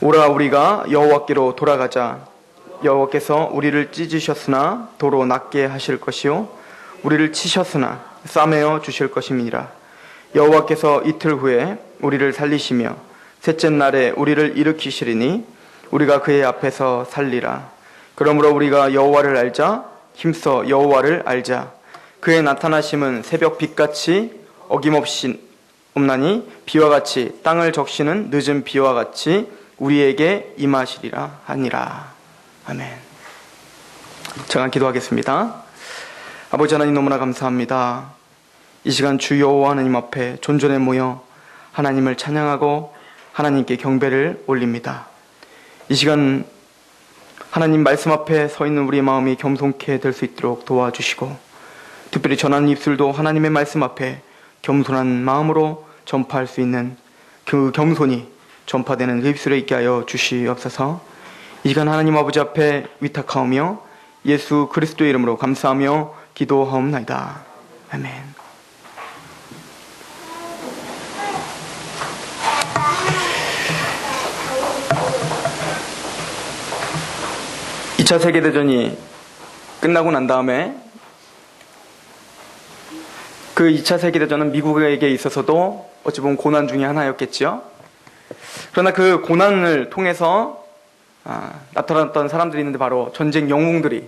오라 우리가 여호와께로 돌아가자. 여호와께서 우리를 찢으셨으나 도로 낫게 하실 것이요 우리를 치셨으나 싸매어 주실 것임이니라. 여호와께서 이틀 후에 우리를 살리시며 셋째 날에 우리를 일으키시리니 우리가 그의 앞에서 살리라. 그러므로 우리가 여호와를 알자. 힘써 여호와를 알자. 그의 나타나심은 새벽 빛같이 어김없이 없나니 비와 같이 땅을 적시는 늦은 비와 같이 우리에게 임하시리라 하니라. 아멘. 잠깐 기도하겠습니다. 아버지 하나님, 너무나 감사합니다. 이 시간 주 여호와 하나님 앞에 존전에 모여 하나님을 찬양하고 하나님께 경배를 올립니다. 이 시간 하나님 말씀 앞에 서 있는 우리의 마음이 겸손케 될 수 있도록 도와주시고, 특별히 전하는 입술도 하나님의 말씀 앞에 겸손한 마음으로 전파할 수 있는 그 겸손이 전파되는 그 입술에 있게 하여 주시옵소서. 이 시간 하나님 아버지 앞에 위탁하오며 예수 그리스도의 이름으로 감사하며 기도하옵나이다. 아멘. 이 차 세계대전이 끝나고 난 다음에 그 2차 세계대전은 미국에게 있어서도 어찌 보면 고난 중에 하나였겠지요. 그러나 그 고난을 통해서 나타났던 사람들이 있는데 바로 전쟁 영웅들이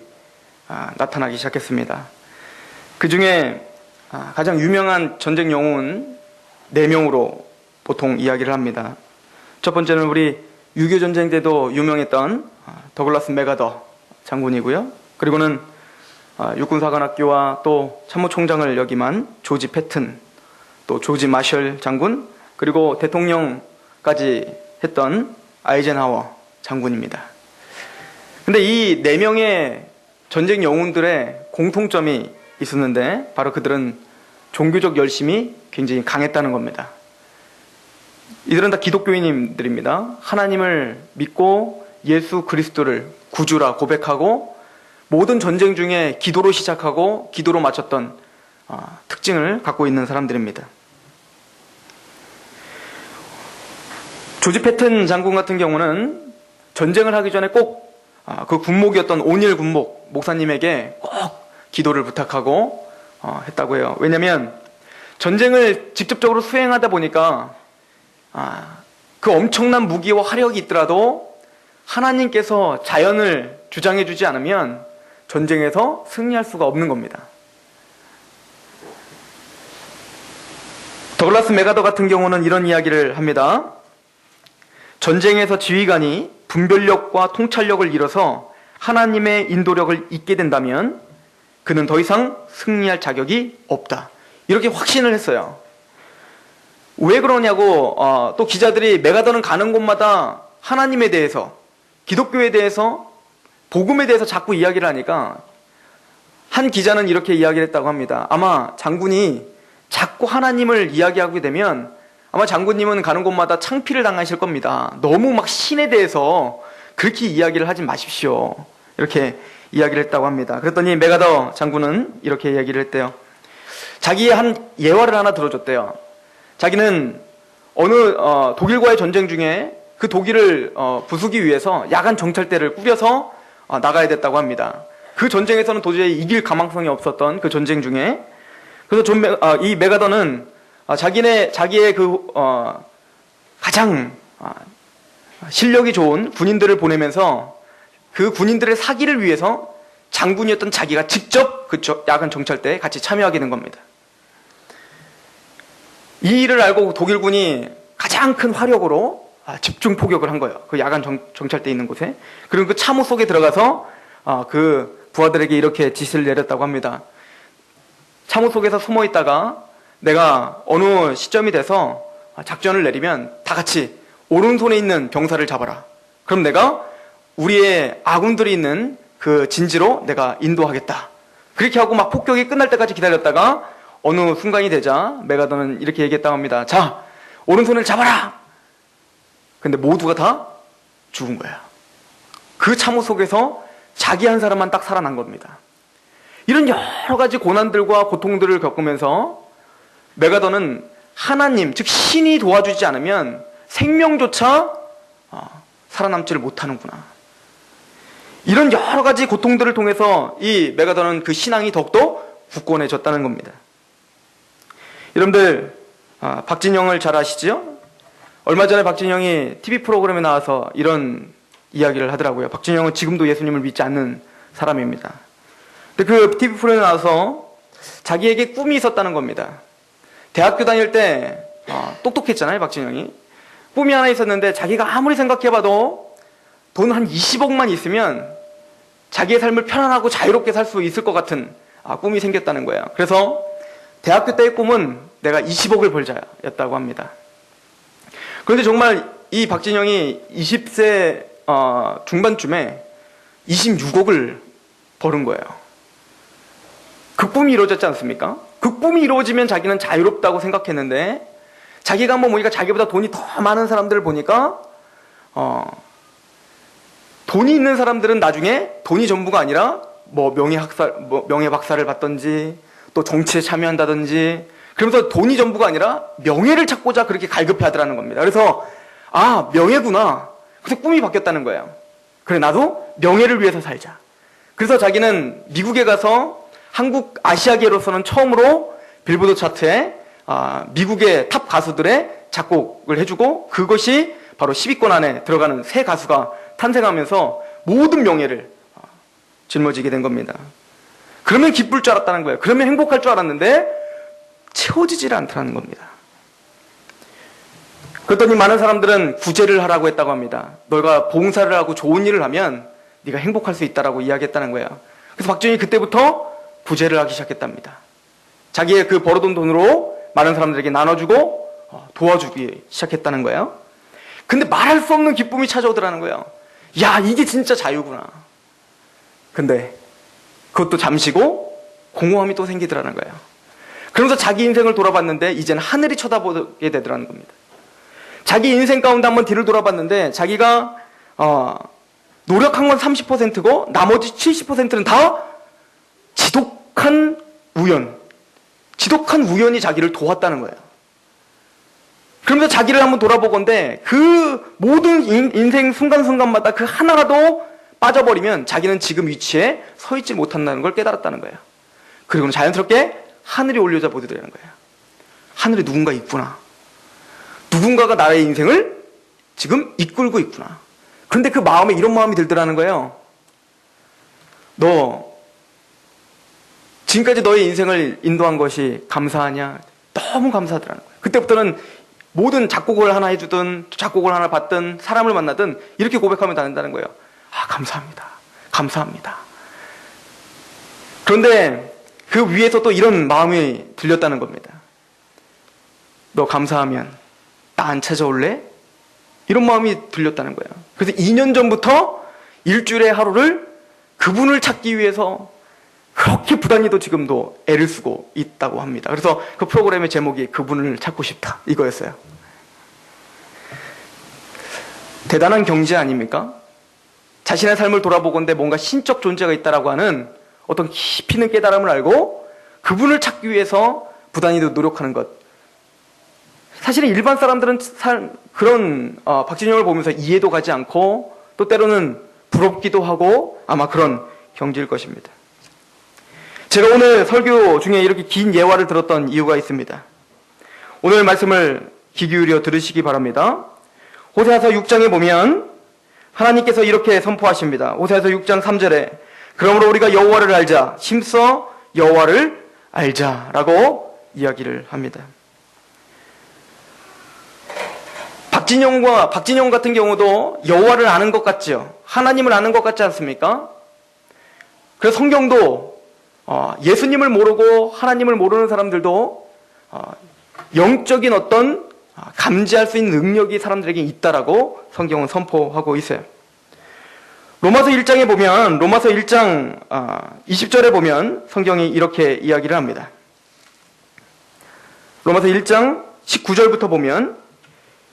나타나기 시작했습니다. 그 중에 가장 유명한 전쟁 영웅은 4명으로 보통 이야기를 합니다. 첫 번째는 우리 6.25 전쟁 때도 유명했던 더글라스 맥아더 장군이고요. 그리고는 육군사관학교와 또 참모총장을 역임한 조지 패튼, 또 조지 마셜 장군, 그리고 대통령까지 했던 아이젠하워 장군입니다. 근데 이 4명의 전쟁 영웅들의 공통점이 있었는데 바로 그들은 종교적 열심이 굉장히 강했다는 겁니다. 이들은 다 기독교인들입니다. 하나님을 믿고 예수 그리스도를 구주라 고백하고 모든 전쟁 중에 기도로 시작하고 기도로 마쳤던 특징을 갖고 있는 사람들입니다. 조지 패튼 장군 같은 경우는 전쟁을 하기 전에 꼭 그 군목이었던 오닐 군목 목사님에게 꼭 기도를 부탁하고 했다고 해요. 왜냐하면 전쟁을 직접적으로 수행하다 보니까 그 엄청난 무기와 화력이 있더라도 하나님께서 자연을 주장해 주지 않으면 전쟁에서 승리할 수가 없는 겁니다. 더글라스 맥아더 같은 경우는 이런 이야기를 합니다. 전쟁에서 지휘관이 분별력과 통찰력을 잃어서 하나님의 인도력을 잊게 된다면 그는 더 이상 승리할 자격이 없다. 이렇게 확신을 했어요. 왜 그러냐고 또 기자들이 맥아더는 가는 곳마다 하나님에 대해서, 기독교에 대해서, 복음에 대해서 자꾸 이야기를 하니까 한 기자는 이렇게 이야기를 했다고 합니다. 아마 장군이 자꾸 하나님을 이야기하게 되면 아마 장군님은 가는 곳마다 창피를 당하실 겁니다. 너무 막 신에 대해서 그렇게 이야기를 하지 마십시오. 이렇게 이야기를 했다고 합니다. 그랬더니 맥아더 장군은 이렇게 이야기를 했대요. 자기의 한 예화를 하나 들어줬대요. 자기는 어느 독일과의 전쟁 중에 그 독일을 부수기 위해서 야간 정찰대를 꾸려서 나가야 됐다고 합니다. 그 전쟁에서는 도저히 이길 가망성이 없었던 그 전쟁 중에, 그래서 이 맥아더는 자기의 그 가장 실력이 좋은 군인들을 보내면서 그 군인들의 사기를 위해서 장군이었던 자기가 직접 그 야간 정찰대에 같이 참여하게 된 겁니다. 이 일을 알고 독일군이 가장 큰 화력으로 집중 포격을 한 거예요. 그 야간 정찰대 있는 곳에. 그리고 그 참호 속에 들어가서 그 부하들에게 이렇게 지시를 내렸다고 합니다. 참호 속에서 숨어 있다가 내가 어느 시점이 돼서 작전을 내리면 다 같이 오른손에 있는 병사를 잡아라. 그럼 내가 우리의 아군들이 있는 그 진지로 내가 인도하겠다. 그렇게 하고 막 폭격이 끝날 때까지 기다렸다가 어느 순간이 되자 맥아더는 이렇게 얘기했다고 합니다. 자, 오른손을 잡아라! 근데 모두가 다 죽은 거야. 그 참호 속에서 자기 한 사람만 딱 살아난 겁니다. 이런 여러 가지 고난들과 고통들을 겪으면서 맥아더는 하나님, 즉 신이 도와주지 않으면 생명조차 살아남지를 못하는구나. 이런 여러 가지 고통들을 통해서 이 메가더는 그 신앙이 더욱더 굳건해졌다는 겁니다. 여러분들, 박진영을 잘 아시죠? 얼마 전에 박진영이 TV 프로그램에 나와서 이런 이야기를 하더라고요. 박진영은 지금도 예수님을 믿지 않는 사람입니다. 근데 그 TV 프로그램에 나와서 자기에게 꿈이 있었다는 겁니다. 대학교 다닐 때 똑똑했잖아요, 박진영이. 꿈이 하나 있었는데 자기가 아무리 생각해봐도 돈 한 20억만 있으면 자기의 삶을 편안하고 자유롭게 살 수 있을 것 같은 꿈이 생겼다는 거예요. 그래서 대학교 때의 꿈은 내가 20억을 벌자였다고 합니다. 그런데 정말 이 박진영이 20세 중반쯤에 26억을 벌은 거예요. 그 꿈이 이루어졌지 않습니까? 그 꿈이 이루어지면 자기는 자유롭다고 생각했는데 자기가 한번 보니까 자기보다 돈이 더 많은 사람들을 보니까 돈이 있는 사람들은 나중에 돈이 전부가 아니라 뭐 명예박사를 받든지 또 정치에 참여한다든지 그러면서 돈이 전부가 아니라 명예를 찾고자 그렇게 갈급해 하더라는 겁니다. 그래서 명예구나. 그래서 꿈이 바뀌었다는 거예요. 그래, 나도 명예를 위해서 살자. 그래서 자기는 미국에 가서 한국 아시아계로서는 처음으로 빌보드 차트에 미국의 탑 가수들의 작곡을 해주고 그것이 바로 10위권 안에 들어가는 새 가수가 탄생하면서 모든 명예를 짊어지게 된 겁니다. 그러면 기쁠 줄 알았다는 거예요. 그러면 행복할 줄 알았는데 채워지질 않더라는 겁니다. 그랬더니 많은 사람들은 구제를 하라고 했다고 합니다. 너가 봉사를 하고 좋은 일을 하면 네가 행복할 수 있다라고 이야기했다는 거예요. 그래서 박정희이 그때부터 구제를 하기 시작했답니다. 자기의 그 벌어둔 돈으로 많은 사람들에게 나눠주고 도와주기 시작했다는 거예요. 근데 말할 수 없는 기쁨이 찾아오더라는 거예요. 야, 이게 진짜 자유구나. 근데 그것도 잠시고 공허함이 또 생기더라는 거예요. 그러면서 자기 인생을 돌아봤는데 이제는 하늘이 쳐다보게 되더라는 겁니다. 자기 인생 가운데 한번 뒤를 돌아봤는데 자기가 노력한 건 30%고 나머지 70%는 다 지독한 우연이 자기를 도왔다는 거예요. 그러면서 자기를 한번 돌아보건대 그 모든 인생 순간순간마다 그 하나라도 빠져버리면 자기는 지금 위치에 서 있지 못한다는 걸 깨달았다는 거예요. 그리고는 자연스럽게 하늘이 올려다 보게 되는 거예요. 하늘에 누군가 있구나. 누군가가 나의 인생을 지금 이끌고 있구나. 그런데 그 마음에 이런 마음이 들더라는 거예요. 너 지금까지 너의 인생을 인도한 것이 감사하냐? 너무 감사하더라는 거예요. 그때부터는 모든 작곡을 하나 해주든 작곡을 하나 받든 사람을 만나든 이렇게 고백하면 된다는 거예요. 감사합니다. 감사합니다. 그런데 그 위에서 또 이런 마음이 들렸다는 겁니다. 너 감사하면 나 안 찾아올래? 이런 마음이 들렸다는 거예요. 그래서 2년 전부터 일주일에 하루를 그분을 찾기 위해서 그렇게 부단히도 지금도 애를 쓰고 있다고 합니다. 그래서 그 프로그램의 제목이 그분을 찾고 싶다 이거였어요. 대단한 경지 아닙니까? 자신의 삶을 돌아보건대 뭔가 신적 존재가 있다라고 하는 어떤 깊이 있는 깨달음을 알고 그분을 찾기 위해서 부단히도 노력하는 것. 사실은 일반 사람들은 그런 박진영을 보면서 이해도 가지 않고 또 때로는 부럽기도 하고 아마 그런 경지일 것입니다. 제가 오늘 설교 중에 이렇게 긴 예화를 들었던 이유가 있습니다. 오늘 말씀을 귀 기울여 들으시기 바랍니다. 호세아서 6장에 보면 하나님께서 이렇게 선포하십니다. 호세아서 6장 3절에 그러므로 우리가 여호와를 알자 힘써 여호와를 알자라고 이야기를 합니다. 박진영 같은 경우도 여호와를 아는 것 같죠. 하나님을 아는 것 같지 않습니까? 그래서 성경도 예수님을 모르고 하나님을 모르는 사람들도 영적인 어떤 감지할 수 있는 능력이 사람들에게 있다라고 성경은 선포하고 있어요. 로마서 1장에 보면 로마서 1장 20절에 보면 성경이 이렇게 이야기를 합니다. 로마서 1장 19절부터 보면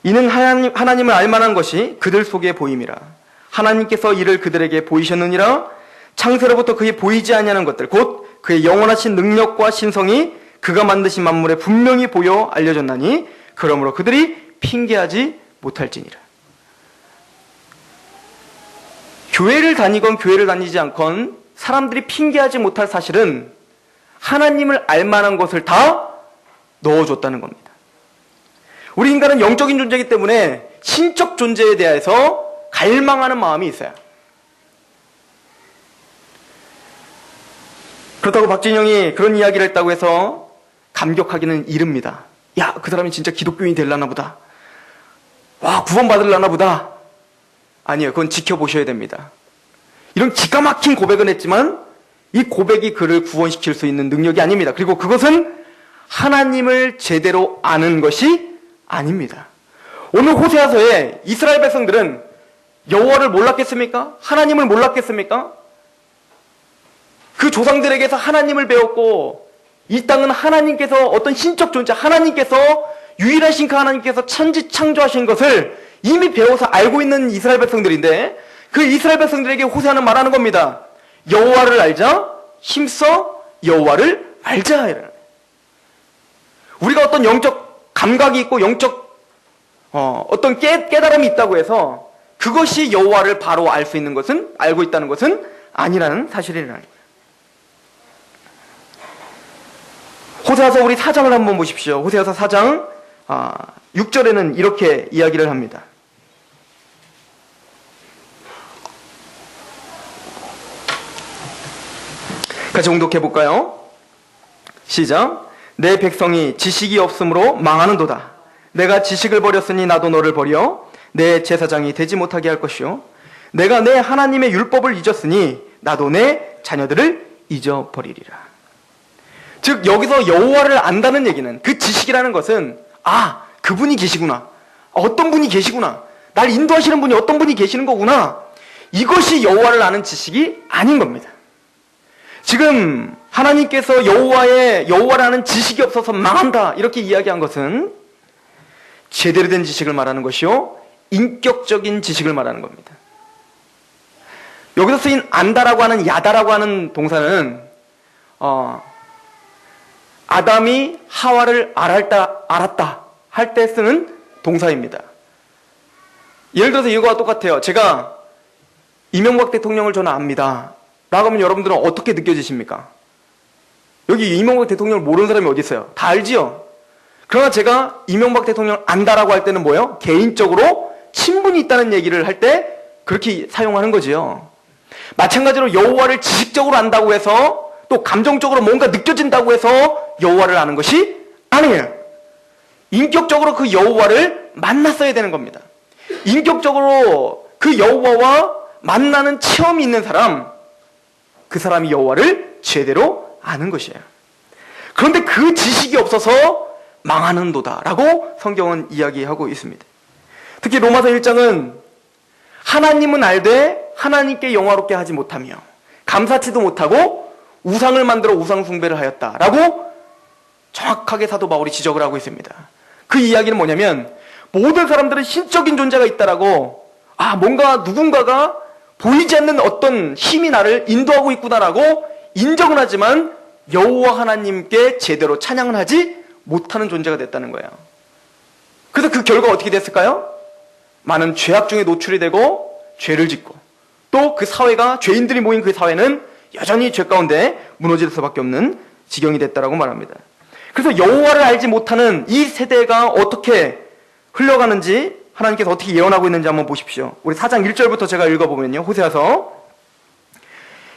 이는 하나님을 알만한 것이 그들 속에 보임이라. 하나님께서 이를 그들에게 보이셨느니라. 창세로부터 그의 보이지 아니하는 것들 곧 그의 영원하신 능력과 신성이 그가 만드신 만물에 분명히 보여 알려졌나니 그러므로 그들이 핑계하지 못할지니라. 교회를 다니건 교회를 다니지 않건 사람들이 핑계하지 못할 사실은 하나님을 알만한 것을 다 넣어줬다는 겁니다. 우리 인간은 영적인 존재이기 때문에 신적 존재에 대해서 갈망하는 마음이 있어요. 그렇다고 박진영이 그런 이야기를 했다고 해서 감격하기는 이릅니다. 야, 그 사람이 진짜 기독교인이 되려나 보다. 와, 구원받으려나 보다. 아니요, 그건 지켜보셔야 됩니다. 이런 기가 막힌 고백은 했지만 이 고백이 그를 구원시킬 수 있는 능력이 아닙니다. 그리고 그것은 하나님을 제대로 아는 것이 아닙니다. 오늘 호세아서에 이스라엘 백성들은 여호와를 몰랐겠습니까? 하나님을 몰랐겠습니까? 그 조상들에게서 하나님을 배웠고 이 땅은 하나님께서 어떤 신적 존재, 하나님께서 유일하신 그 하나님께서 천지 창조하신 것을 이미 배워서 알고 있는 이스라엘 백성들인데 그 이스라엘 백성들에게 호세아는 말하는 겁니다. 여호와를 알자, 힘써 여호와를 알자. 우리가 어떤 영적 감각이 있고 영적 어떤 깨달음이 있다고 해서 그것이 여호와를 바로 알 수 있는 것은, 알고 있다는 것은 아니라는 사실이라는 거예요. 호세아서 우리 4장을 한번 보십시오. 호세아서 4장 6절에는 이렇게 이야기를 합니다. 같이 공독해 볼까요? 시작. 내 백성이 지식이 없으므로 망하는도다. 내가 지식을 버렸으니 나도 너를 버려 내 제사장이 되지 못하게 할 것이요 내가 내 하나님의 율법을 잊었으니 나도 내 자녀들을 잊어버리리라. 즉 여기서 여호와를 안다는 얘기는, 그 지식이라는 것은 그분이 계시구나, 어떤 분이 계시구나, 날 인도하시는 분이 어떤 분이 계시는 거구나, 이것이 여호와를 아는 지식이 아닌 겁니다. 지금 하나님께서 여호와를 아는 지식이 없어서 망한다 이렇게 이야기한 것은 제대로 된 지식을 말하는 것이요 인격적인 지식을 말하는 겁니다. 여기서 쓰인 안다라고 하는 야다라고 하는 동사는 아담이 하와를 알았다 할 때 쓰는 동사입니다. 예를 들어서 이거와 똑같아요. 제가 이명박 대통령을 저는 압니다 라고 하면 여러분들은 어떻게 느껴지십니까? 여기 이명박 대통령을 모르는 사람이 어디 있어요? 다 알지요? 그러나 제가 이명박 대통령을 안다라고 할 때는 뭐예요? 개인적으로 친분이 있다는 얘기를 할 때 그렇게 사용하는 거지요. 마찬가지로 여호와를 지식적으로 안다고 해서 또 감정적으로 뭔가 느껴진다고 해서 여호와를 아는 것이 아니에요. 인격적으로 그 여호와를 만났어야 되는 겁니다. 인격적으로 그 여호와와 만나는 체험이 있는 사람, 그 사람이 여호와를 제대로 아는 것이에요. 그런데 그 지식이 없어서 망하는도다 라고 성경은 이야기하고 있습니다. 특히 로마서 1장은 하나님은 알되 하나님께 영화롭게 하지 못하며 감사치도 못하고 우상을 만들어 우상 숭배를 하였다라고 정확하게 사도 바울이 지적을 하고 있습니다. 그 이야기는 뭐냐면 모든 사람들은 신적인 존재가 있다라고, 뭔가 누군가가 보이지 않는 어떤 힘이 나를 인도하고 있구나라고 인정은 하지만 여호와 하나님께 제대로 찬양을 하지 못하는 존재가 됐다는 거예요. 그래서 그 결과가 어떻게 됐을까요? 많은 죄악 중에 노출이 되고 죄를 짓고 또 그 사회가, 죄인들이 모인 그 사회는 여전히 죄 가운데 무너질 수밖에 없는 지경이 됐다라고 말합니다. 그래서 여호와를 알지 못하는 이 세대가 어떻게 흘러가는지 하나님께서 어떻게 예언하고 있는지 한번 보십시오. 우리 4장 1절부터 제가 읽어보면요. 호세아서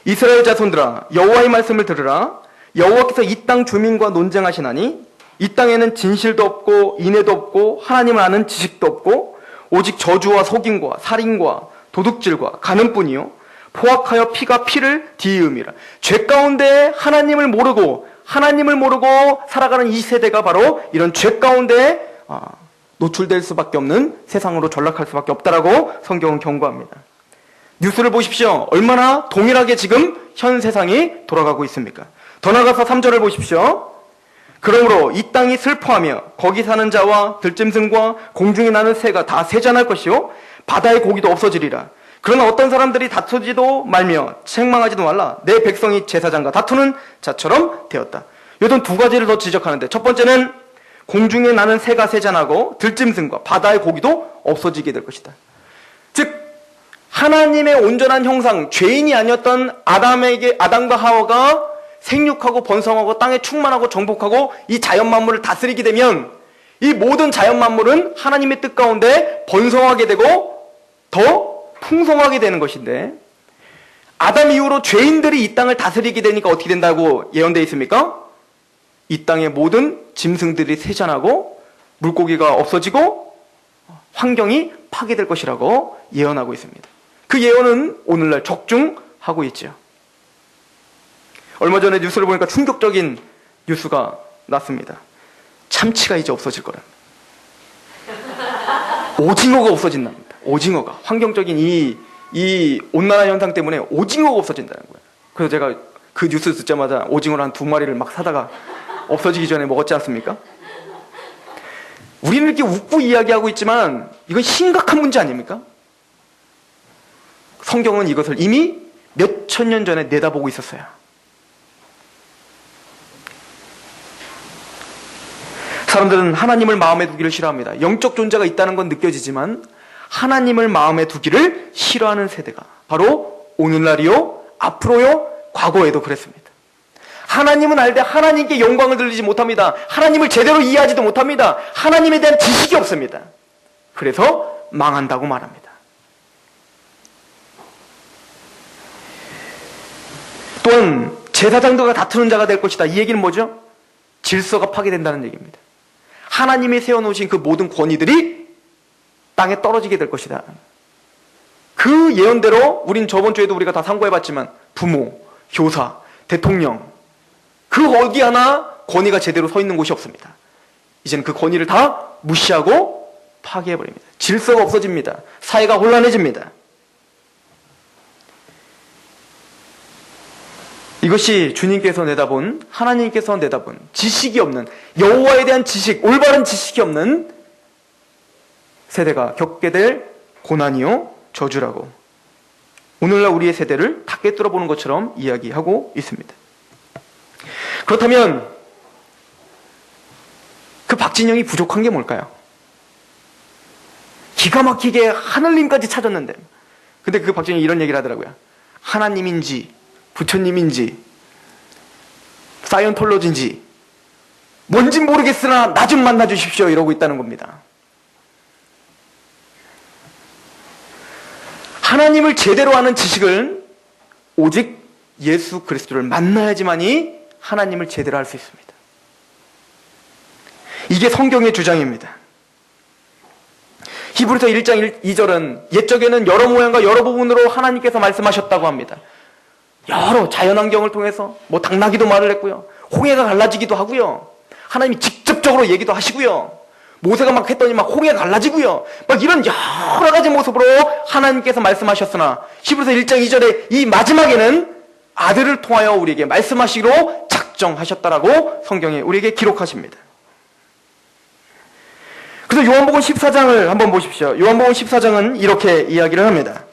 이스라엘 자손들아 여호와의 말씀을 들으라. 여호와께서 이 땅 주민과 논쟁하시나니 이 땅에는 진실도 없고 인애도 없고 하나님을 아는 지식도 없고 오직 저주와 속임과 살인과 도둑질과 간음뿐이요 포악하여 피가 피를 뒤이음이라. 죄 가운데 하나님을 모르고 살아가는 이 세대가 바로 이런 죄 가운데 노출될 수밖에 없는 세상으로 전락할 수밖에 없다라고 성경은 경고합니다. 뉴스를 보십시오. 얼마나 동일하게 지금 현 세상이 돌아가고 있습니까? 더 나아가서 3절을 보십시오. 그러므로 이 땅이 슬퍼하며 거기 사는 자와 들짐승과 공중에 나는 새가 다 세잔할 것이요 바다의 고기도 없어지리라. 그러나 어떤 사람들이 다투지도 말며 책망하지도 말라. 내 백성이 제사장과 다투는 자처럼 되었다. 요즘 두 가지를 더 지적하는데, 첫 번째는 공중에 나는 새가 세잔하고 들짐승과 바다의 고기도 없어지게 될 것이다. 즉 하나님의 온전한 형상, 죄인이 아니었던 아담과 하와가 생육하고 번성하고 땅에 충만하고 정복하고 이 자연 만물을 다스리게 되면 이 모든 자연 만물은 하나님의 뜻 가운데 번성하게 되고 더 풍성하게 되는 것인데, 아담 이후로 죄인들이 이 땅을 다스리게 되니까 어떻게 된다고 예언되어 있습니까? 이 땅의 모든 짐승들이 세잔하고 물고기가 없어지고 환경이 파괴될 것이라고 예언하고 있습니다. 그 예언은 오늘날 적중하고 있죠. 얼마 전에 뉴스를 보니까 충격적인 뉴스가 났습니다. 참치가 이제 없어질 거랍니다. 오징어가 없어진답니다. 오징어가. 환경적인 이 온난화 현상 때문에 오징어가 없어진다는 거예요. 그래서 제가 그 뉴스 듣자마자 오징어를 한 2마리를 막 사다가 없어지기 전에 먹었지 않습니까? 우리는 이렇게 웃고 이야기하고 있지만 이건 심각한 문제 아닙니까? 성경은 이것을 이미 몇 천 년 전에 내다보고 있었어요. 사람들은 하나님을 마음에 두기를 싫어합니다. 영적 존재가 있다는 건 느껴지지만 하나님을 마음에 두기를 싫어하는 세대가 바로 오늘날이요, 앞으로요, 과거에도 그랬습니다. 하나님은 알되 하나님께 영광을 돌리지 못합니다. 하나님을 제대로 이해하지도 못합니다. 하나님에 대한 지식이 없습니다. 그래서 망한다고 말합니다. 또한 제사장들과 다투는 자가 될 것이다. 이 얘기는 뭐죠? 질서가 파괴된다는 얘기입니다. 하나님이 세워놓으신 그 모든 권위들이 땅에 떨어지게 될 것이다. 그 예언대로 우린 저번 주에도 우리가 다 상고해봤지만 부모, 교사, 대통령, 그 어디 하나 권위가 제대로 서 있는 곳이 없습니다. 이제는 그 권위를 다 무시하고 파괴해버립니다. 질서가 없어집니다. 사회가 혼란해집니다. 이것이 주님께서 내다본, 하나님께서 내다본 지식이 없는, 여호와에 대한 지식, 올바른 지식이 없는 세대가 겪게 될 고난이요, 저주라고 오늘날 우리의 세대를 다 꿰뚫어 보는 것처럼 이야기하고 있습니다. 그렇다면 그 박진영이 부족한 게 뭘까요? 기가 막히게 하늘님까지 찾았는데, 근데 그 박진영이 이런 얘기를 하더라고요. 하나님인지 부처님인지 사이언톨로지인지 뭔진 모르겠으나 나 좀 만나 주십시오 이러고 있다는 겁니다. 하나님을 제대로 아는 지식은 오직 예수 그리스도를 만나야지만이 하나님을 제대로 알 수 있습니다. 이게 성경의 주장입니다. 히브리서 1장 2절은 옛적에는 여러 모양과 여러 부분으로 하나님께서 말씀하셨다고 합니다. 여러 자연환경을 통해서 당나귀도 말을 했고요, 홍해가 갈라지기도 하고요, 하나님이 직접적으로 얘기도 하시고요, 모세가 막 했더니 막 홍해가 갈라지고요, 막 이런 여러 가지 모습으로 하나님께서 말씀하셨으나 히브리서 1장 2절에 이 마지막에는 아들을 통하여 우리에게 말씀하시기로 작정하셨다라고 성경에 우리에게 기록하십니다. 그래서 요한복음 14장을 한번 보십시오. 요한복음 14장은 이렇게 이야기를 합니다.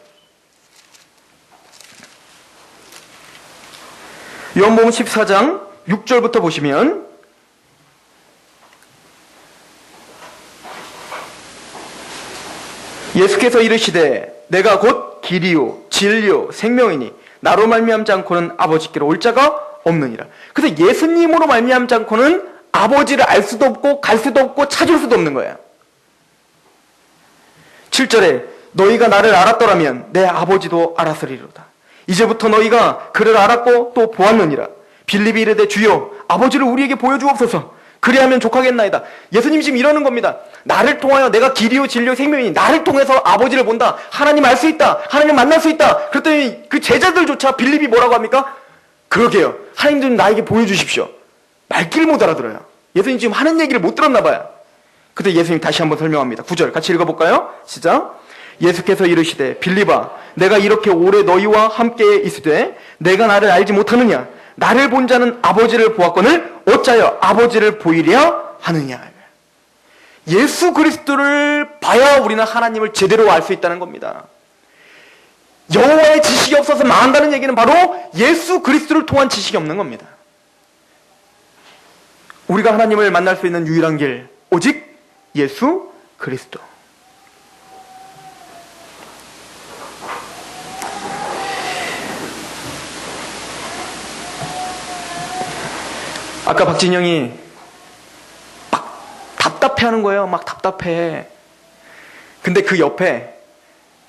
요한복음 14장 6절부터 보시면 예수께서 이르시되 내가 곧 길이요 진리요 생명이니 나로 말미암지 않고는 아버지께로 올 자가 없느니라. 그래서 예수님으로 말미암지 않고는 아버지를 알 수도 없고 갈 수도 없고 찾을 수도 없는 거예요. 7절에 너희가 나를 알았더라면 내 아버지도 알았으리로다. 이제부터 너희가 그를 알았고 또 보았느니라. 빌립이 이르되 주여 아버지를 우리에게 보여주옵소서. 그리하면 족하겠나이다. 예수님 지금 이러는 겁니다. 나를 통하여 내가 길이요 진리요 생명이니 나를 통해서 아버지를 본다. 하나님 알 수 있다. 하나님 만날 수 있다. 그랬더니 그 제자들조차 빌립이 뭐라고 합니까? 그러게요. 하나님 좀 나에게 보여주십시오. 말귀를 못 알아들어요. 예수님 지금 하는 얘기를 못 들었나 봐요. 그때 예수님 다시 한번 설명합니다. 9절 같이 읽어볼까요? 시작. 예수께서 이르시되 빌립아 내가 이렇게 오래 너희와 함께 있으되 내가 나를 알지 못하느냐? 나를 본 자는 아버지를 보았거늘 어찌하여 아버지를 보이랴 하느냐. 예수 그리스도를 봐야 우리는 하나님을 제대로 알 수 있다는 겁니다. 여호와의 지식이 없어서 망한다는 얘기는 바로 예수 그리스도를 통한 지식이 없는 겁니다. 우리가 하나님을 만날 수 있는 유일한 길 오직 예수 그리스도. 아까 박진영이 막 답답해하는 거예요. 막 답답해. 근데 그 옆에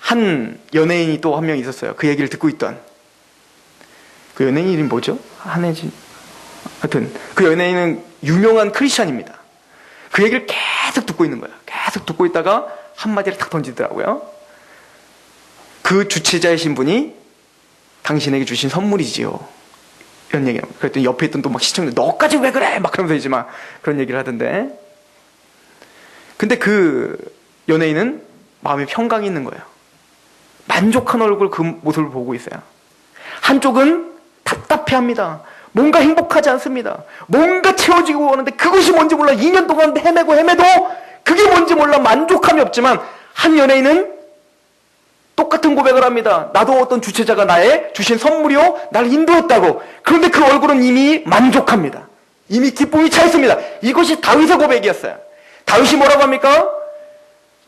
한 연예인이 또 한 명 있었어요. 그 얘기를 듣고 있던. 그 연예인 이름이 뭐죠? 한혜진. 하여튼 그 연예인은 유명한 크리스찬입니다. 그 얘기를 계속 듣고 있는 거예요. 계속 듣고 있다가 한마디를 탁 던지더라고요. 그 주최자이신 분이 당신에게 주신 선물이지요. 이런 얘기를. 그랬더니 옆에 있던 또 막 시청자, 너까지 왜 그래? 막 그러면서 이제 막 그런 얘기를 하던데. 근데 그 연예인은 마음에 평강이 있는 거예요. 만족한 얼굴 그 모습을 보고 있어요. 한쪽은 답답해합니다. 뭔가 행복하지 않습니다. 뭔가 채워지고 하는데 그것이 뭔지 몰라. 2년 동안 헤매고 헤매도 그게 뭔지 몰라. 만족함이 없지만 한 연예인은 똑같은 고백을 합니다. 나도 어떤 주최자가 나의 주신 선물이요 나를 인도했다고. 그런데 그 얼굴은 이미 만족합니다. 이미 기쁨이 차 있습니다. 이것이 다윗의 고백이었어요. 다윗이 뭐라고 합니까?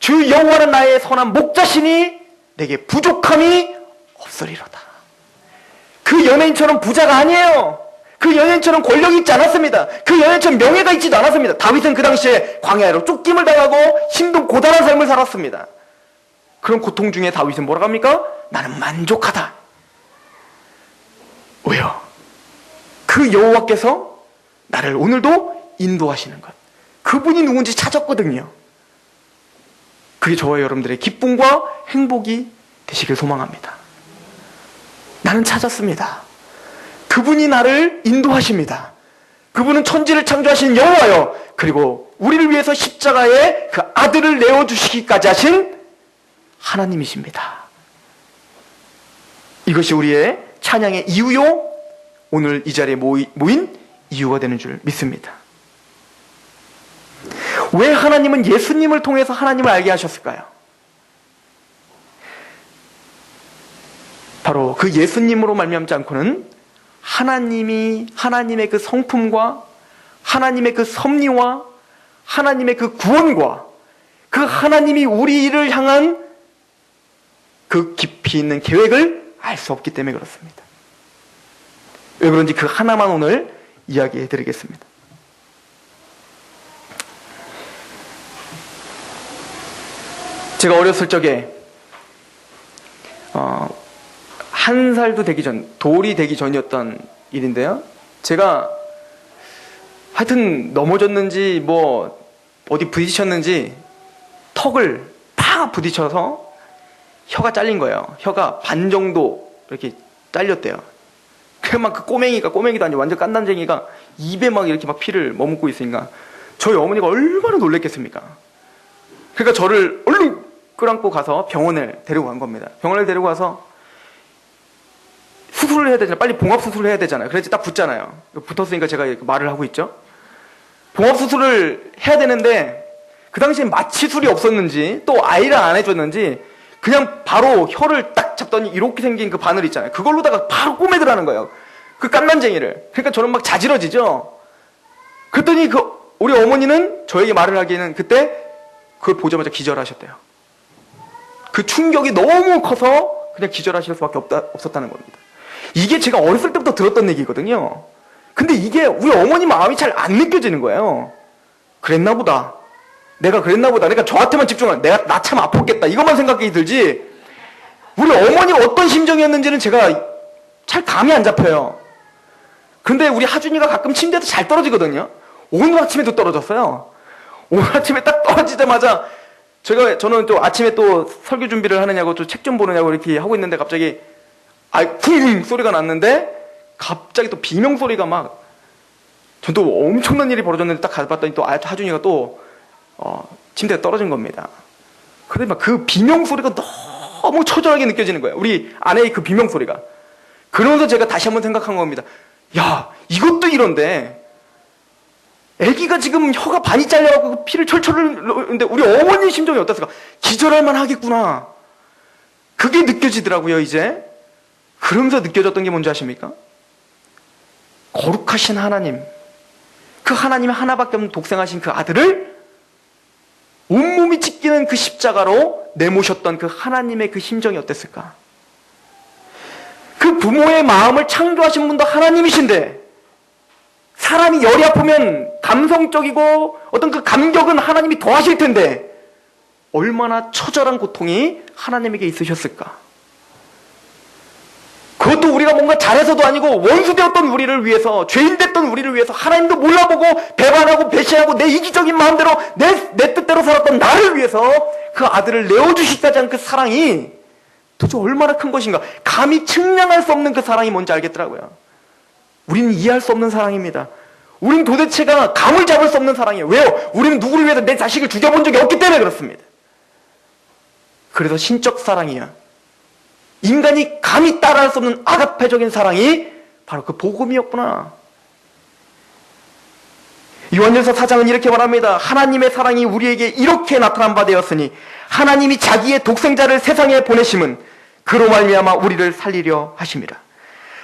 주 여호와는 나의 선한 목자시니 내게 부족함이 없으리로다. 그 연예인처럼 부자가 아니에요. 그 연예인처럼 권력이 있지 않았습니다. 그 연예인처럼 명예가 있지도 않았습니다. 다윗은 그 당시에 광야로 쫓김을 당하고 힘든 고단한 삶을 살았습니다. 그런 고통 중에 다윗은 뭐라고 합니까? 나는 만족하다. 왜요? 그 여호와께서 나를 오늘도 인도하시는 것. 그분이 누군지 찾았거든요. 그게 저와 여러분들의 기쁨과 행복이 되시길 소망합니다. 나는 찾았습니다. 그분이 나를 인도하십니다. 그분은 천지를 창조하신 여호와요. 그리고 우리를 위해서 십자가에 그 아들을 내어주시기까지 하신 하나님이십니다. 이것이 우리의 찬양의 이유요, 오늘 이 자리에 모인 이유가 되는 줄 믿습니다. 왜 하나님은 예수님을 통해서 하나님을 알게 하셨을까요? 바로 그 예수님으로 말미암지 않고는 하나님의 그 성품과 하나님의 그 섭리와 하나님의 그 구원과 그 하나님이 우리를 향한 그 깊이 있는 계획을 알 수 없기 때문에 그렇습니다. 왜 그런지 그 하나만 오늘 이야기해 드리겠습니다. 제가 어렸을 적에 1살도 되기 전, 돌이 되기 전이었던 일인데요. 제가 하여튼 넘어졌는지 뭐 어디 부딪혔는지 턱을 팍 부딪혀서 혀가 잘린 거예요. 혀가 반 정도 이렇게 잘렸대요. 그래 막 그 꼬맹이도 아니고 완전 깐난쟁이가 입에 막 이렇게 막 피를 머금고 있으니까 저희 어머니가 얼마나 놀랬겠습니까? 그러니까 저를 얼른 끌안고 가서 병원에 데리고 간 겁니다. 병원에 데리고 가서 수술을 해야 되잖아요. 빨리 봉합수술을 해야 되잖아요. 그래야지 딱 붙잖아요. 붙었으니까 제가 말을 하고 있죠. 봉합수술을 해야 되는데 그 당시엔 마취술이 없었는지 또 아이를 안 해줬는지 그냥 바로 혀를 딱 잡더니 이렇게 생긴 그 바늘 있잖아요. 그걸로다가 바로 꼬매들하는 거예요. 그 깐난쟁이를. 그러니까 저는 막 자지러지죠. 그랬더니 우리 어머니는 저에게 말을 하기에는 그때 그걸 보자마자 기절하셨대요. 그 충격이 너무 커서 그냥 기절하실 수밖에 없었다는 겁니다. 이게 제가 어렸을 때부터 들었던 얘기거든요. 근데 이게 우리 어머니 마음이 잘 안 느껴지는 거예요. 그랬나 보다. 내가 그랬나 보다. 그러니까 저한테만 집중하는, 나 참 아팠겠다. 이것만 생각이 들지, 우리 어머니가 어떤 심정이었는지는 제가 잘 감이 안 잡혀요. 근데 우리 하준이가 가끔 침대에서 잘 떨어지거든요. 오늘 아침에도 떨어졌어요. 오늘 아침에 딱 떨어지자마자 저는 또 아침에 또 설교 준비를 하느냐고 또 책 좀 보느냐고 이렇게 하고 있는데 갑자기 쿵 소리가 났는데 갑자기 또 비명 소리가 막, 전 또 엄청난 일이 벌어졌는데 딱 가봤더니 또 하준이가 또 침대에 떨어진 겁니다. 그런데 막 그 비명 소리가 너무 처절하게 느껴지는 거예요. 우리 아내의 그 비명 소리가. 그러면서 제가 다시 한번 생각한 겁니다. 야, 이것도 이런데 아기가 지금 혀가 반이 잘려갖고 피를 철철 흘리는데 우리 어머니 심정이 어땠을까? 기절할 만 하겠구나. 그게 느껴지더라고요, 이제. 그러면서 느껴졌던 게 뭔지 아십니까? 거룩하신 하나님, 그 하나님의 하나밖에 없는 독생하신 그 아들을 온몸이 찢기는 그 십자가로 내모셨던 그 하나님의 그 심정이 어땠을까? 그 부모의 마음을 창조하신 분도 하나님이신데 사람이 열이 아프면 감성적이고 어떤 그 감격은 하나님이 더하실 텐데 얼마나 처절한 고통이 하나님에게 있으셨을까? 그것도 우리가 뭔가 잘해서도 아니고 원수되었던 우리를 위해서, 죄인 됐던 우리를 위해서, 하나님도 몰라보고 배반하고 배신하고 내 이기적인 마음대로 내 뜻대로 살았던 나를 위해서 그 아들을 내어주시다는 그 사랑이 도대체 얼마나 큰 것인가. 감히 측량할 수 없는 그 사랑이 뭔지 알겠더라고요. 우리는 이해할 수 없는 사랑입니다. 우리는 도대체가 감을 잡을 수 없는 사랑이에요. 왜요? 우리는 누구를 위해서 내 자식을 죽여본 적이 없기 때문에 그렇습니다. 그래서 신적 사랑이야. 인간이 감히 따라할 수 없는 아가페적인 사랑이 바로 그 복음이었구나. 요한일서 4장은 이렇게 말합니다. 하나님의 사랑이 우리에게 이렇게 나타난 바 되었으니 하나님이 자기의 독생자를 세상에 보내심은 그로 말미암아 우리를 살리려 하심이라.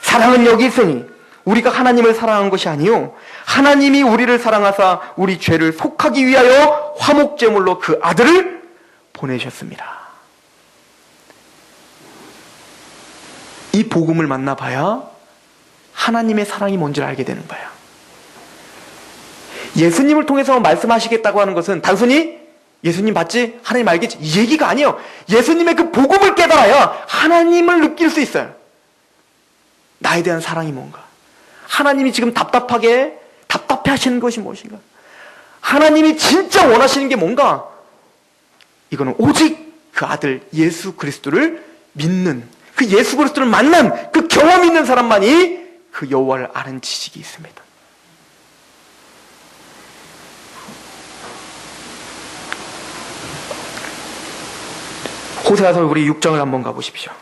사랑은 여기 있으니 우리가 하나님을 사랑한 것이 아니요 하나님이 우리를 사랑하사 우리 죄를 속하기 위하여 화목제물로 그 아들을 보내셨습니다. 이 복음을 만나봐야 하나님의 사랑이 뭔지를 알게 되는 거야. 예수님을 통해서 말씀하시겠다고 하는 것은 단순히 예수님 봤지? 하나님 알겠지? 이 얘기가 아니에요. 예수님의 그 복음을 깨달아야 하나님을 느낄 수 있어요. 나에 대한 사랑이 뭔가? 하나님이 지금 답답해 하시는 것이 무엇인가? 하나님이 진짜 원하시는 게 뭔가? 이거는 오직 그 아들 예수 그리스도를 믿는, 그 예수 그리스도를 만난 그 경험 있는 사람만이 그 여호와를 아는 지식이 있습니다. 호세아서 우리 6장을 한번 가보십시오.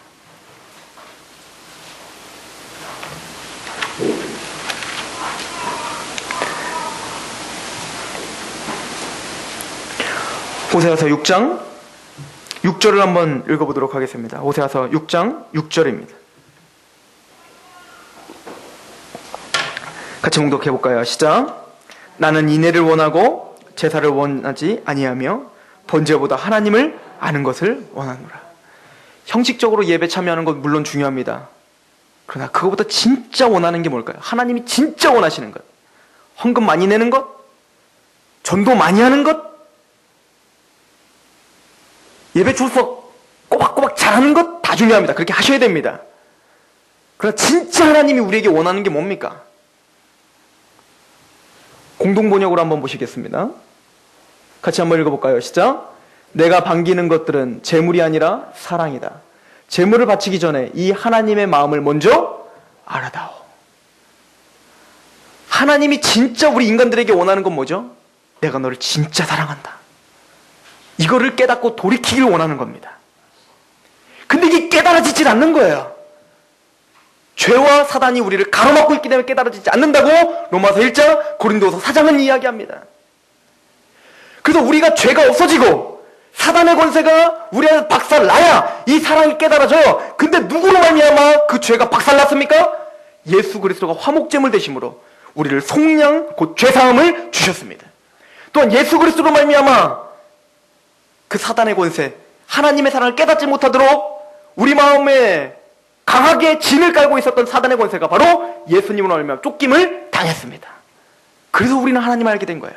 호세아서 6장 6절을 한번 읽어보도록 하겠습니다. 호세아서 6장 6절입니다. 같이 봉독해볼까요? 시작. 나는 인애를 원하고 제사를 원하지 아니하며 번제보다 하나님을 아는 것을 원하노라. 형식적으로 예배 참여하는 것 물론 중요합니다. 그러나 그거보다 진짜 원하는 게 뭘까요? 하나님이 진짜 원하시는 것. 헌금 많이 내는 것? 전도 많이 하는 것? 예배 출석 꼬박꼬박 잘하는 것? 다 중요합니다. 그렇게 하셔야 됩니다. 그러나 진짜 하나님이 우리에게 원하는 게 뭡니까? 공동번역으로 한번 보시겠습니다. 같이 한번 읽어볼까요? 시작. 내가 반기는 것들은 재물이 아니라 사랑이다. 재물을 바치기 전에 이 하나님의 마음을 먼저 알아다오. 하나님이 진짜 우리 인간들에게 원하는 건 뭐죠? 내가 너를 진짜 사랑한다. 이거를 깨닫고 돌이키길 원하는 겁니다. 근데 이게 깨달아지질 않는 거예요. 죄와 사단이 우리를 가로막고 있기 때문에 깨달아지지 않는다고 로마서 1장, 고린도서 4장은 이야기합니다. 그래서 우리가 죄가 없어지고 사단의 권세가 우리 안에 박살나야 이 사랑이 깨달아져요. 근데 누구로 말미암아 그 죄가 박살났습니까? 예수 그리스도가 화목제물 되심으로 우리를 속량 곧 죄사함을 주셨습니다. 또한 예수 그리스도로 말미암아 그 사단의 권세, 하나님의 사랑을 깨닫지 못하도록 우리 마음에 강하게 진을 깔고 있었던 사단의 권세가 바로 예수님으로 말미암아 쫓김을 당했습니다. 그래서 우리는 하나님을 알게 된 거예요.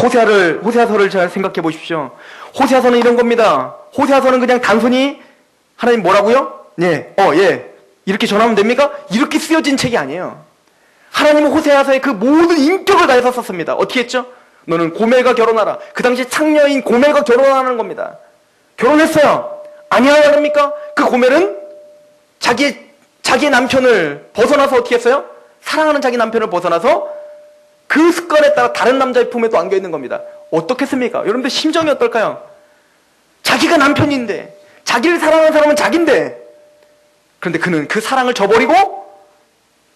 호세아서를 잘 생각해 보십시오. 호세아서는 이런 겁니다. 호세아서는 그냥 단순히 하나님 뭐라고요? 예, 이렇게 전하면 됩니까? 이렇게 쓰여진 책이 아니에요. 하나님은 호세아서의 그 모든 인격을 다해서 썼습니다. 어떻게 했죠? 너는 고멜과 결혼하라. 그 당시 창녀인 고멜과 결혼하는 겁니다. 결혼했어요. 아니어야 됩니까? 그 고멜은 자기의 남편을 벗어나서 어떻게 했어요? 사랑하는 자기 남편을 벗어나서 그 습관에 따라 다른 남자의 품에 또 안겨 있는 겁니다. 어떻겠습니까? 여러분들 심정이 어떨까요? 자기가 남편인데, 자기를 사랑하는 사람은 자기인데, 그런데 그는 그 사랑을 저버리고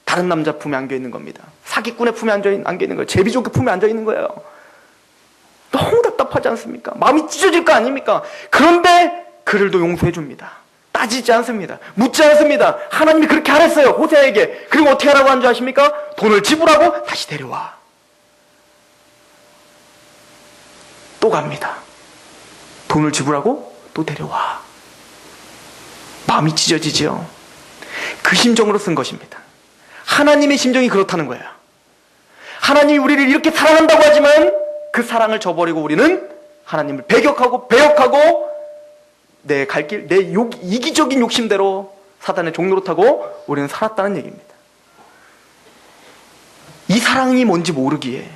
다른 남자 품에 안겨 있는 겁니다. 사기꾼의 품에 안겨 있는 거예요. 제비족의 품에 안겨 있는 거예요. 너무 답답하지 않습니까? 마음이 찢어질 거 아닙니까? 그런데 그들도 용서해 줍니다. 따지지 않습니다. 묻지 않습니다. 하나님이 그렇게 하랬어요. 호세아에게. 그리고 어떻게 하라고 한 줄 아십니까? 돈을 지불하고 다시 데려와. 또 갑니다. 돈을 지불하고 또 데려와. 마음이 찢어지죠. 그 심정으로 쓴 것입니다. 하나님의 심정이 그렇다는 거예요. 하나님이 우리를 이렇게 사랑한다고 하지만 그 사랑을 저버리고 우리는 하나님을 배격하고 배역하고 내 갈 길, 내 이기적인 욕심대로 사단의 종로로 타고 우리는 살았다는 얘기입니다. 이 사랑이 뭔지 모르기에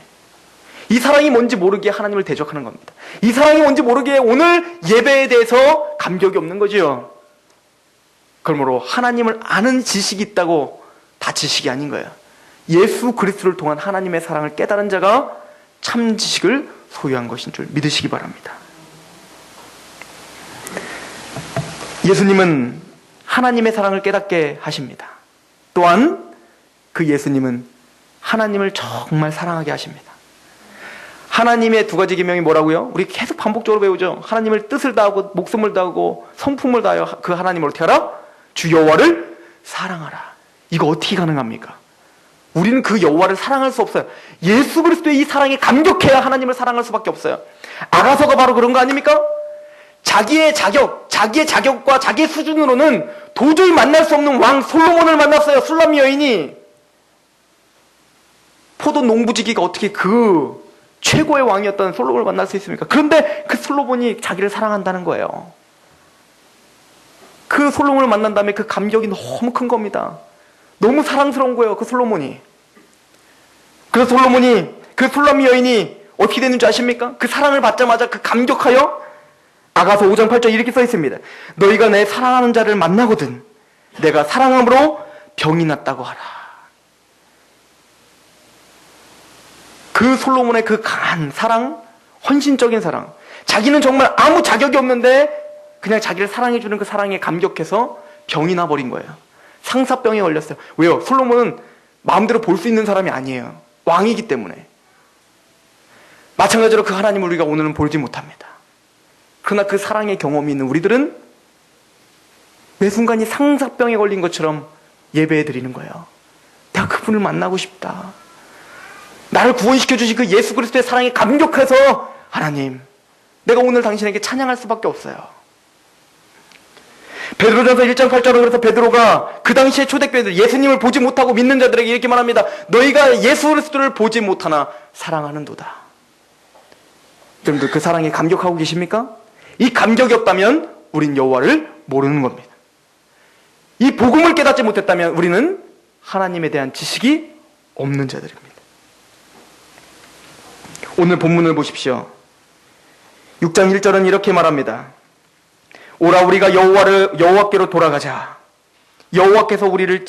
하나님을 대적하는 겁니다. 이 사랑이 뭔지 모르기에 오늘 예배에 대해서 감격이 없는 거지요. 그러므로 하나님을 아는 지식이 있다고 다 지식이 아닌 거예요. 예수 그리스도를 통한 하나님의 사랑을 깨달은 자가 참 지식을 소유한 것인 줄 믿으시기 바랍니다. 예수님은 하나님의 사랑을 깨닫게 하십니다. 또한 그 예수님은 하나님을 정말 사랑하게 하십니다. 하나님의 두 가지 계명이 뭐라고요? 우리 계속 반복적으로 배우죠. 하나님을 뜻을 다하고 목숨을 다하고 성품을 다하여 그 하나님을 어떻게 하라? 주 여호와를 사랑하라. 이거 어떻게 가능합니까? 우리는 그 여호와를 사랑할 수 없어요. 예수 그리스도의 이 사랑에 감격해야 하나님을 사랑할 수밖에 없어요. 아가서가 바로 그런 거 아닙니까? 자기의 자격과 자기의 수준으로는 도저히 만날 수 없는 왕 솔로몬을 만났어요. 술람 여인이. 포도 농부지기가 어떻게 그 최고의 왕이었던 솔로몬을 만날 수 있습니까? 그런데 그 솔로몬이 자기를 사랑한다는 거예요. 그 솔로몬을 만난 다음에 그 감격이 너무 큰 겁니다. 너무 사랑스러운 거예요, 그 솔로몬이. 그래서 솔로몬이, 그 술람 여인이 어떻게 됐는지 아십니까? 그 사랑을 받자마자 그 감격하여 아가서 5장 8절 이렇게 써 있습니다. 너희가 내 사랑하는 자를 만나거든 내가 사랑함으로 병이 났다고 하라. 그 솔로몬의 그 강한 사랑, 헌신적인 사랑, 자기는 정말 아무 자격이 없는데 그냥 자기를 사랑해주는 그 사랑에 감격해서 병이 나버린 거예요. 상사병에 걸렸어요. 왜요? 솔로몬은 마음대로 볼 수 있는 사람이 아니에요. 왕이기 때문에. 마찬가지로 그 하나님을 우리가 오늘은 보지 못합니다. 그러나 그 사랑의 경험이 있는 우리들은 매 순간이 상사병에 걸린 것처럼 예배해 드리는 거예요. 내가 그분을 만나고 싶다. 나를 구원시켜 주신 그 예수 그리스도의 사랑에 감격해서 하나님, 내가 오늘 당신에게 찬양할 수밖에 없어요. 베드로전서 1장 8절은 그래서 베드로가 그 당시에 초대교회들 예수님을 보지 못하고 믿는 자들에게 이렇게 말합니다. 너희가 예수 그리스도를 보지 못하나 사랑하는도다. 여러분들 그 사랑에 감격하고 계십니까? 이 감격이 없다면 우린 여호와를 모르는 겁니다. 이 복음을 깨닫지 못했다면 우리는 하나님에 대한 지식이 없는 자들입니다. 오늘 본문을 보십시오. 6장 1절은 이렇게 말합니다. 오라 우리가 여호와께로 돌아가자. 여호와께서 우리를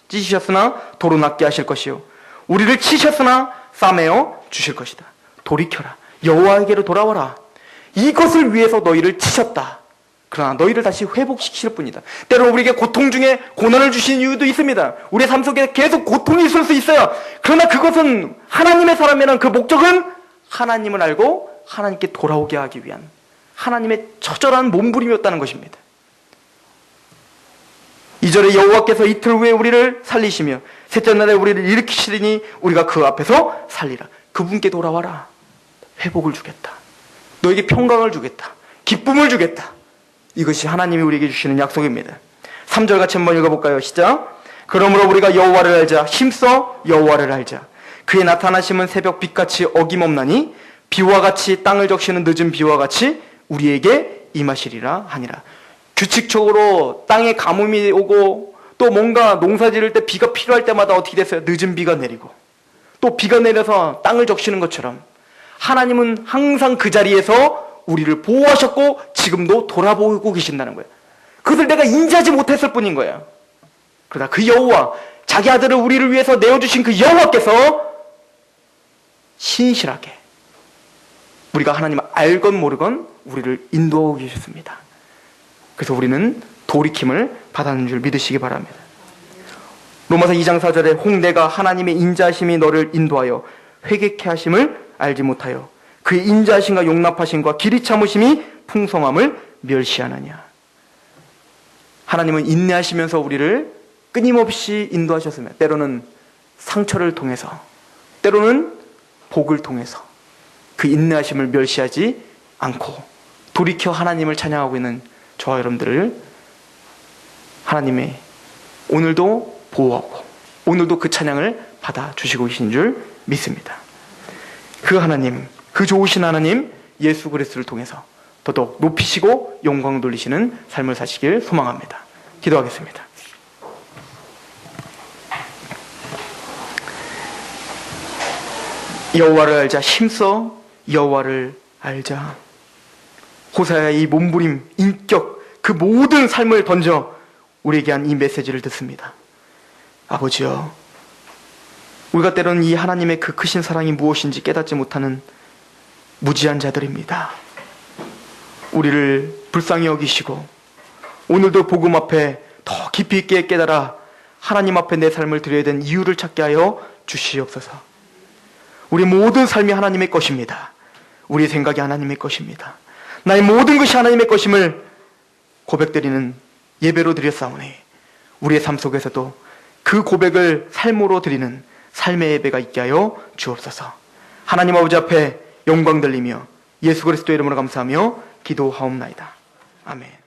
찢으셨으나 도로 낫게 하실 것이요 우리를 치셨으나 싸매어 주실 것이다. 돌이켜라. 여호와에게로 돌아와라. 이것을 위해서 너희를 치셨다. 그러나 너희를 다시 회복시킬 뿐이다. 때로 우리에게 고통 중에 고난을 주시는 이유도 있습니다. 우리의 삶 속에 계속 고통이 있을 수 있어요. 그러나 그것은 하나님의 사람이라는 그 목적은 하나님을 알고 하나님께 돌아오게 하기 위한 하나님의 처절한 몸부림이었다는 것입니다. 2절에 여호와께서 이틀 후에 우리를 살리시며 셋째 날에 우리를 일으키시리니 우리가 그 앞에서 살리라. 그분께 돌아와라. 회복을 주겠다. 너에게 평강을 주겠다. 기쁨을 주겠다. 이것이 하나님이 우리에게 주시는 약속입니다. 3절 같이 한번 읽어볼까요? 시작. 그러므로 우리가 여호와를 알자. 힘써 여호와를 알자. 그의 나타나심은 새벽 빛같이 어김없나니 비와 같이 땅을 적시는 늦은 비와 같이 우리에게 임하시리라 하니라. 규칙적으로 땅에 가뭄이 오고 또 뭔가 농사 지을 때 비가 필요할 때마다 어떻게 됐어요? 늦은 비가 내리고 또 비가 내려서 땅을 적시는 것처럼 하나님은 항상 그 자리에서 우리를 보호하셨고 지금도 돌아보고 계신다는 거예요. 그것을 내가 인지하지 못했을 뿐인 거예요. 그러나 그 여호와, 자기 아들을 우리를 위해서 내어주신 그 여호와께서 신실하게 우리가 하나님을 알건 모르건 우리를 인도하고 계셨습니다. 그래서 우리는 돌이킴을 받았는 줄 믿으시기 바랍니다. 로마서 2장 4절에 혹 내가 하나님의 인자하심이 너를 인도하여 회개케 하심을 알지 못하여 그의 인자하심과 용납하심과 길이 참으심이 풍성함을 멸시하느냐. 하나님은 인내하시면서 우리를 끊임없이 인도하셨으며 때로는 상처를 통해서 때로는 복을 통해서 그 인내하심을 멸시하지 않고 돌이켜 하나님을 찬양하고 있는 저와 여러분들을 하나님의 오늘도 보호하고 오늘도 그 찬양을 받아주시고 계신 줄 믿습니다. 그 하나님, 그 좋으신 하나님 예수 그리스도를 통해서 더더욱 높이시고 영광 돌리시는 삶을 사시길 소망합니다. 기도하겠습니다. 여호와를 알자. 힘써 여호와를 알자. 호사야의 이 몸부림, 인격, 그 모든 삶을 던져 우리에게 한 이 메시지를 듣습니다. 아버지여, 우리가 때로는 이 하나님의 그 크신 사랑이 무엇인지 깨닫지 못하는 무지한 자들입니다. 우리를 불쌍히 여기시고 오늘도 복음 앞에 더 깊이 있게 깨달아 하나님 앞에 내 삶을 드려야 되는 이유를 찾게 하여 주시옵소서. 우리 모든 삶이 하나님의 것입니다. 우리 생각이 하나님의 것입니다. 나의 모든 것이 하나님의 것임을 고백드리는 예배로 드렸사오니 우리의 삶 속에서도 그 고백을 삶으로 드리는 삶의 예배가 있게 하여 주옵소서. 하나님 아버지 앞에 영광 돌리며 예수 그리스도의 이름으로 감사하며 기도하옵나이다. 아멘.